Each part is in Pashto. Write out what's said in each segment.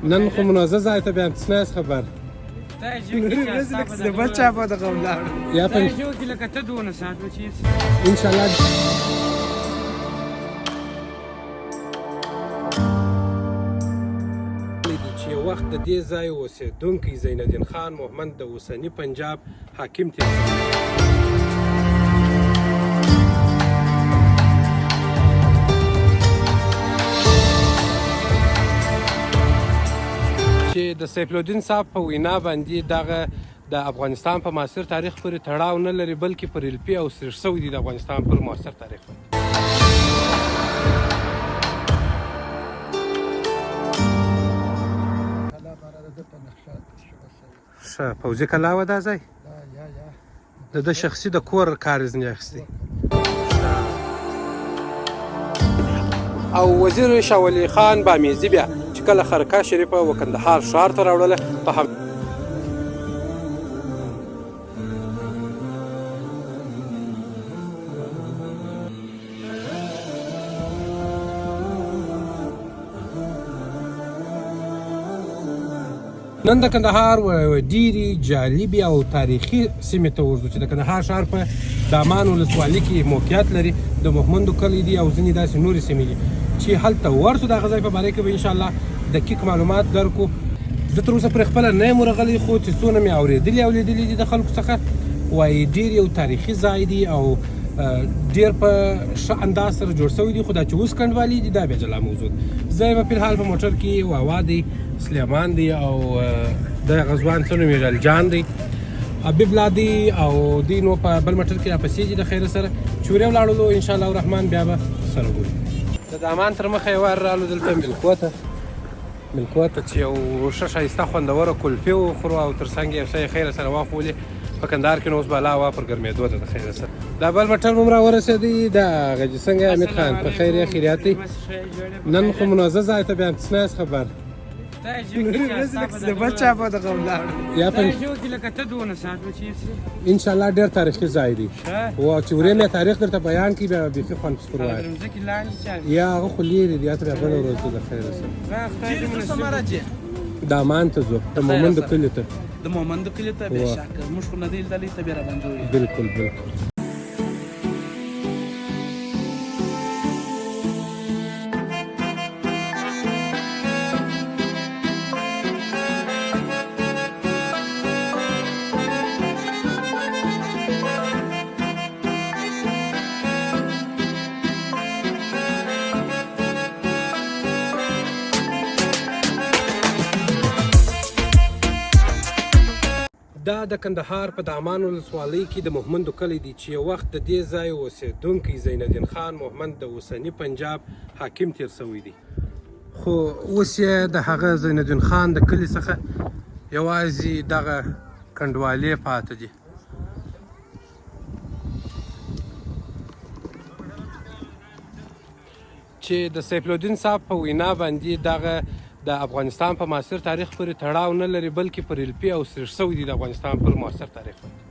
نن خو منازه ځای ته بیا څه نه خبر د بچا په دغه ولاړ یا په جو کې لکه ته دونه ساعت و چې ان شاء الله چې وخت د دې ځای اوسېدونکی زین الدین خان مومند د اوسني پنجاب حاکم تیر چې د سیف الدین صاحب په وینا باندې دغه د افغانستان په معاصر تاریخ پورې تړاو نه لري بلکې پر الپی او سرش شوی دی د افغانستان پر معاصر تاریخ باندې ښه پوځي کلا وه دا ځای د ده شخصي د کور کار ځینې اخیستی او وزیر شاه ولي خان بامیزي بیا چې کله خرکا شریفه و کندهار ښار ته راوړله په هم نن د کندهار ډېرې جالبې او تاریخي سیمې ته ورځو چې د کندهار ښار په دامان ولسوالۍ کې موقعیت لري د محمندو کلی دي او ځینې داسې نورې سیمې دي چې هلته ورسو د هغه ځای په باره کې به انشاءالله دقیق معلومات درکو زه تر اوسه پرې خپله نه یم ورغلی خو چې څونه مې اورېدلي او لیدلي دي د خلکو څخه وایي ډېر یو تاریخي ځای دی او ډېر په ښه انداز سره جوړ شوی دی خو دا چې اوس کنډوالي دي دا بیا جلا موضوع زه یم فی الحال په موټر کې واوا دی سلیمان دی او د غزوان څه نوم یې جان دی حبیب لا دی او دی نو په بل موټر کې راپسې دي د خیره سره چې ورې ولاړلو انشاءالله الرحمن بیا به سره ګورو د دامان تر مخه یې ور رالو دلته ملکو ته چې یو ښه ښایسته خوندوره کلفې وخورو او تر څنګ یو څه یې خیره سره واخولې په کندهار کې نو اوس بالا هوا پر ګرمېدو ده د خیره سره دا بل موټر هم راورسېدی دا غجي څنګه حمید خان په خیر یې خیریات دی نن خو منازه ځای ته بیا څه نه خبر د بچا په دغه ولاړ یا په جو کې لکه ته دونه ساعت و چې ان شاء الله ډېر تاریخي ځای دی او چې ورې مې تاریخ درته بیان کړي بیا بیخي خوند پسکور وایي یا هغه خو لرې دی یا ته بیا بله ورځ د خیره سره دامان ته ځو د مومندو کلي ته د مومندو کلي ته بې شکه موږ خو نه دی لیدلی ته بیا راباندې ووایې بالکل دا د کندهار په دامان ولسوالۍ کې د محمندو کلی دی چې یو وخت د دې ځای اوسېدونکی زین الدین خان مومند د اوسني پنجاب حاکم تیر شوی دی خو اوس یې د هغه زین الدین خان د کلي څخه یوازې دغه کنډوالې پاته دي چې د سیف الدین صاحب په وینا باندې دغه د افغانستان په معاصر تاریخ پورې تړاو نه لري بلکې پر الپی او سرش شوی دی د افغانستان پر معاصر تاریخ باندې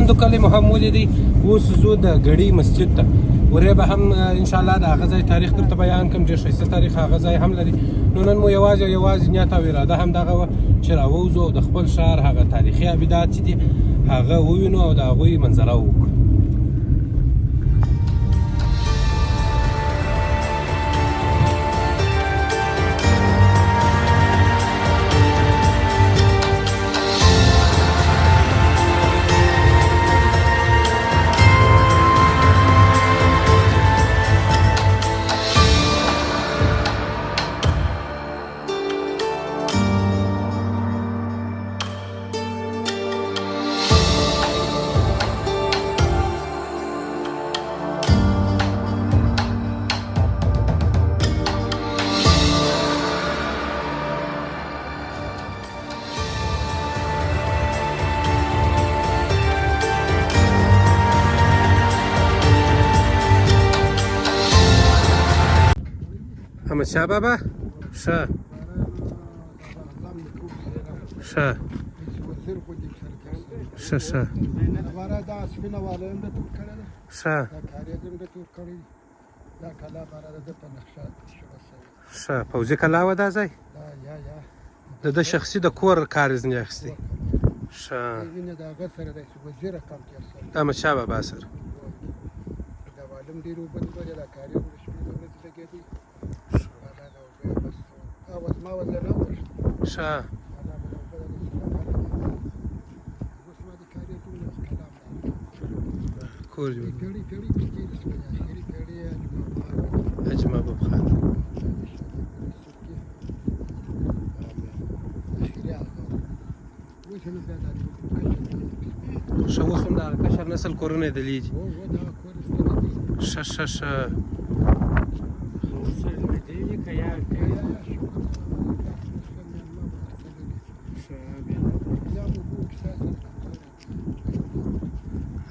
مومندو کلی مو هم ولیدی. اوس زو د ګړۍ مسجد ته ورې به هم انشاءالله د هغه ځای تاریخ درته بیان کړم. ډېر ښایسته تاریخ هغه ځای هم لري. نو نن مو یوازې نیت او اراده هم دغه وه چې راووځو او د خپل ښار هغه تاریخي ابدات چې دي هغه ووینو او د هغوی منظره وکړو. احمدشاه بابا ښه ښه ښه ښه ښه پوځي کلا وه دا ځای د ده شخصي د کور کار یې ځینې اخیستی. ښه د احمدشاه بابا سره ښه کور جوړ حاجي محبوب خان ښه اوس هم د هغه کشر نسل کورونه یې دلې دي. ښه ښه ښه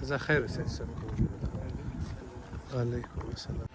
جزا خیر اوسئ. علیکم السلام.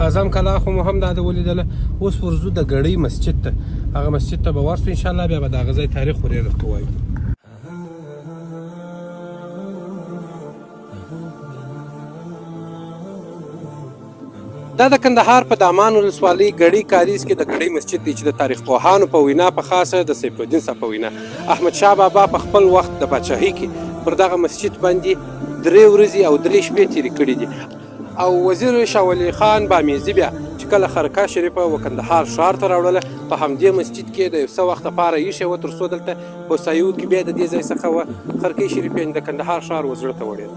اعظم کلا خو مو هم دا د ولیدله. اوس ورځو د ګړۍ مسجد ته. هغه مسجد ته به ورسو انشاءالله بیا به د هغه ځای تاریخ ورې درته ووایو. دا د کندهار په دامان ولسوالۍ ګړۍ کاریز کې د ګړۍ مسجد دی چې د تاریخ پوهانو په وینا په خاصه د سیف الدین صاحب په وینا احمدشاه بابا په خپل وخت د پاچاهۍ کې پر دغه مسجد باندې 3 ورځې او 3 شپې تېرې کړي دي. او وزیر شاه ولي خان بامیزي بیا چې کله خرقه شریفه و کندهار ښار ته راوړله په همدې مسجد کې د یو څه وخت لپاره ایښې وه تر څو دلته هوسایو کې بیا د دې ځای څخه وه خرقې شریف یعنې د کندهار ښار و زړه ته وړېده.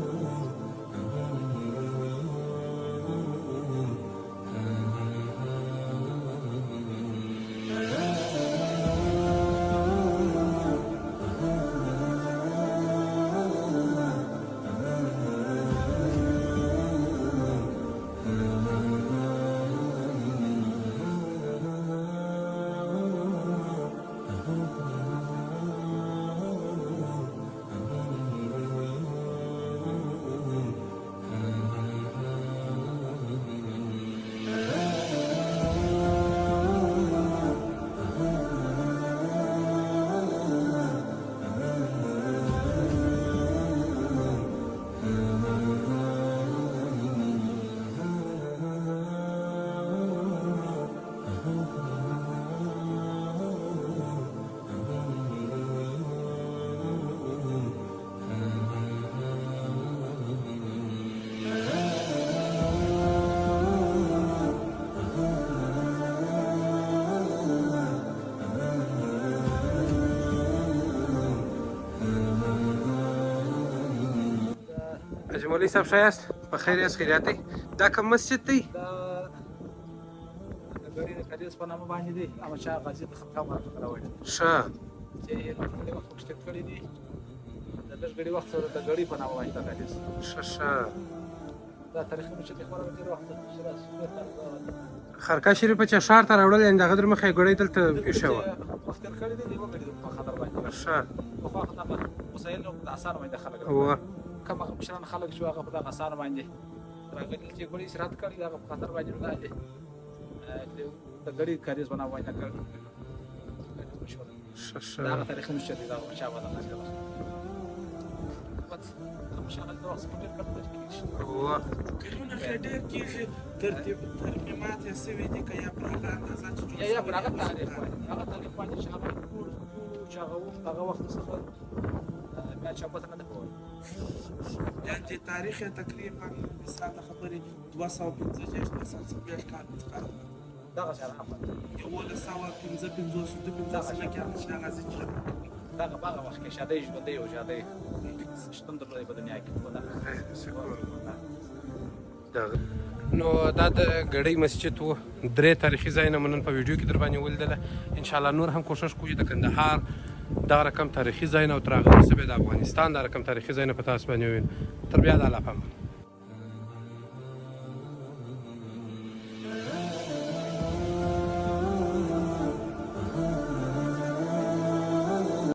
حاجي مولوي صاحب ښه یاست؟ په خیر یاست؟ خیریات دی؟ دا کوم مسجد دی؟ دا د ګړۍ د کلیز په نامه باندې دی. احمدشاه غازي د خرقه مرکز راوړی ښه چې ګړۍ وخت مشتق کړی دی. د لږ ګړۍ وخت سره د ګړۍ په نامه باندې د کلیز ښه ښه دا تاریخونه چې د خورا ډېر وخت شراس خرکا شریفه چې ښار ته راوړل یعنې د هغه در مخې یې ګړۍ دلته ایښې وه وخت تېر کړی دی وګړي په خطر باندې ښه پخوا خو دغه وسایل نو په اسانه باندې خلک وه کوم هغه مشران خلک چې هغه په دغه اسانه باندې راغلي چې ګړي سرحد کړي دغه په خطر باندې راځي د ګړي کاریز بنا وای نه کړ ښه ښه دا تاریخونه چې دی دا چا ودا نه بس کوم شغل د وخت ډېر کړی وه کلونه ښه ډېر کېږي ترمیمات یې سوي دي که یا پر هغه اندازه چې یا پر هغه تاریخ باندې هغه تاریخ باندې چې هغه ټول چې هغه وخت څخه بیا چاپته نه ده کولی یعنې د تاریخ یې تقریبا مثال د خبرې 245 کال څخه دغه سره هم 1155 کې احمد شاه غازي چې دغه هغه وخت کې شادۍ ژوندۍ او شادۍ شتون درلودی په دنیا کې نو دا د ګړۍ مسجد و درې تاریخي ځایونه مو نن په ویډیو کې در باندې ولیدله انشاءالله نور هم کوشش کوو چې د کندهار دغه رقم تاریخي ځایونه او تر هغه وروسته بیا د افغانستان دا رقم تاریخي ځایونه په تاسو باندې ووینو تر بیا د الله په امان